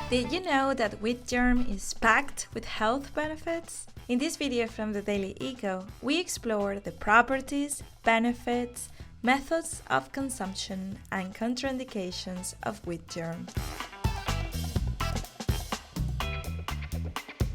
Did you know that wheat germ is packed with health benefits? In this video from the Daily Eco, we explore the properties, benefits, methods of consumption, and contraindications of wheat germ.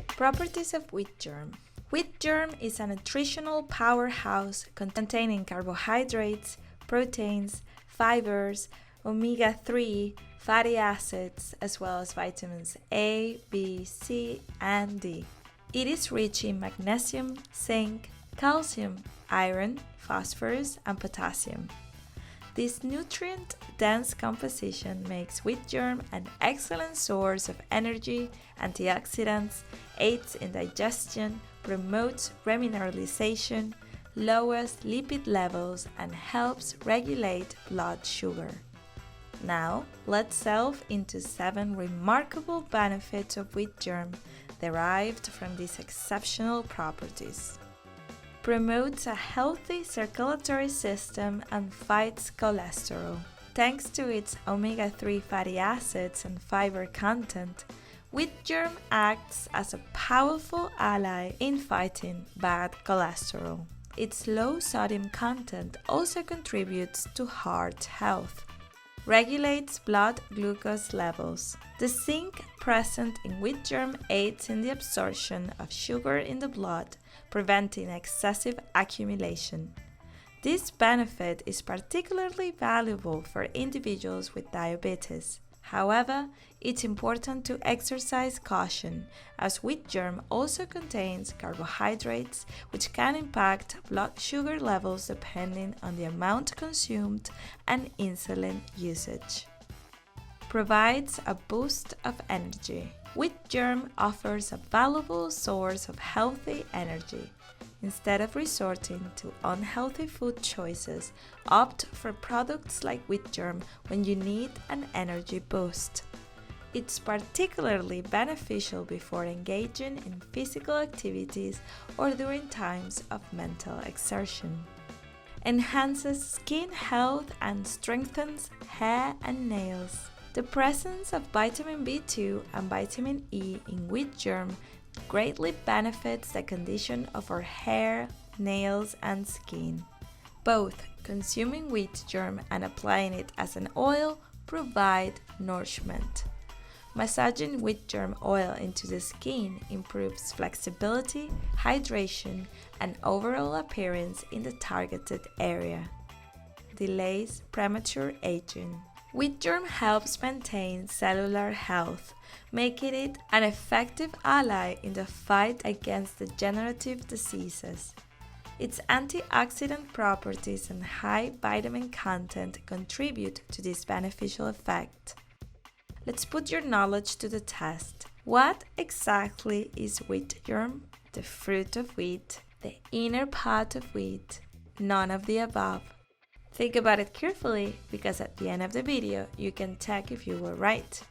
Properties of wheat germ. Wheat germ is a nutritional powerhouse containing carbohydrates, proteins, fibers, omega-3, fatty acids, as well as vitamins A, B, C, and D. It is rich in magnesium, zinc, calcium, iron, phosphorus, and potassium. This nutrient-dense composition makes wheat germ an excellent source of energy, antioxidants, aids in digestion, promotes remineralization, lowers lipid levels, and helps regulate blood sugar. Now, let's delve into 7 remarkable benefits of wheat germ derived from these exceptional properties. Promotes a healthy circulatory system and fights cholesterol. Thanks to its omega-3 fatty acids and fiber content, wheat germ acts as a powerful ally in fighting bad cholesterol. Its low sodium content also contributes to heart health. Regulates blood glucose levels. The zinc present in wheat germ aids in the absorption of sugar in the blood, preventing excessive accumulation. This benefit is particularly valuable for individuals with diabetes. However, it's important to exercise caution, as wheat germ also contains carbohydrates, which can impact blood sugar levels depending on the amount consumed and insulin usage. Provides a boost of energy. Wheat germ offers a valuable source of healthy energy. Instead of resorting to unhealthy food choices, opt for products like wheat germ when you need an energy boost. It's particularly beneficial before engaging in physical activities or during times of mental exertion. Enhances skin health and strengthens hair and nails. The presence of vitamin B2 and vitamin E in wheat germ greatly benefits the condition of our hair, nails, and skin. Both consuming wheat germ and applying it as an oil provide nourishment. Massaging wheat germ oil into the skin improves flexibility, hydration, and overall appearance in the targeted area. Delays premature aging. Wheat germ helps maintain cellular health, making it an effective ally in the fight against degenerative diseases. Its antioxidant properties and high vitamin content contribute to this beneficial effect. Let's put your knowledge to the test. What exactly is wheat germ? The fruit of wheat, the inner part of wheat, none of the above. Think about it carefully, because at the end of the video you can check if you were right.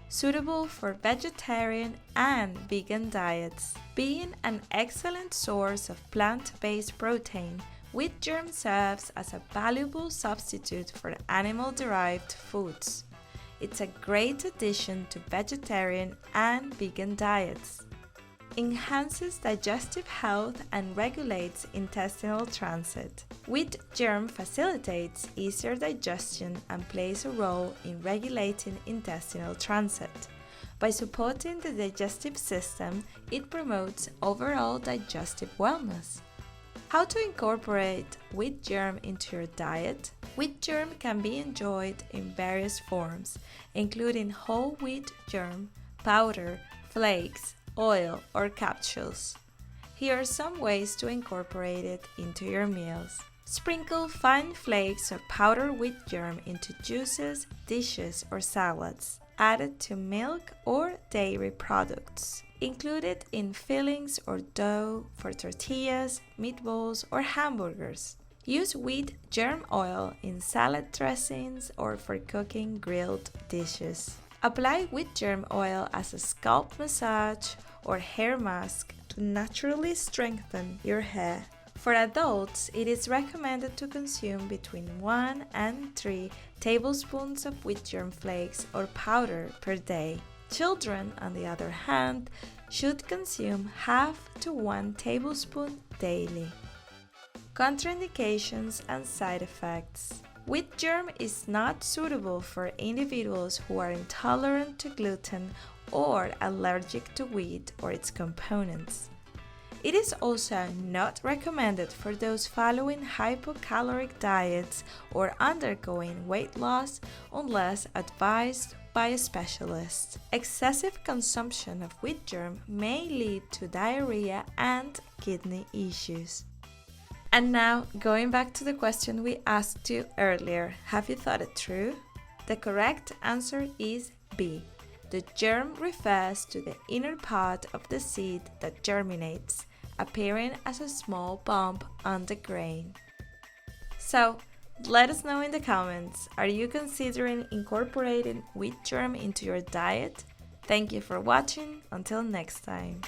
Suitable for vegetarian and vegan diets. Being an excellent source of plant-based protein, wheat germ serves as a valuable substitute for animal-derived foods. It's a great addition to vegetarian and vegan diets. Enhances digestive health and regulates intestinal transit. Wheat germ facilitates easier digestion and plays a role in regulating intestinal transit. By supporting the digestive system, it promotes overall digestive wellness. How to incorporate wheat germ into your diet? Wheat germ can be enjoyed in various forms, including whole wheat germ, powder, flakes, oil, or capsules. Here are some ways to incorporate it into your meals. Sprinkle fine flakes or powdered wheat germ into juices, dishes, or salads. Add it to milk or dairy products. Include it in fillings or dough for tortillas, meatballs, or hamburgers. Use wheat germ oil in salad dressings or for cooking grilled dishes. Apply wheat germ oil as a scalp massage or hair mask to naturally strengthen your hair. For adults, it is recommended to consume between 1 and 3 tablespoons of wheat germ flakes or powder per day. Children, on the other hand, should consume half to 1 tablespoon daily. Contraindications and side effects. Wheat germ is not suitable for individuals who are intolerant to gluten or allergic to wheat or its components. It is also not recommended for those following hypocaloric diets or undergoing weight loss unless advised by a specialist. Excessive consumption of wheat germ may lead to diarrhea and kidney issues. And now, going back to the question we asked you earlier, have you thought it through? The correct answer is B. The germ refers to the inner part of the seed that germinates, appearing as a small bump on the grain. So, let us know in the comments, are you considering incorporating wheat germ into your diet? Thank you for watching, until next time.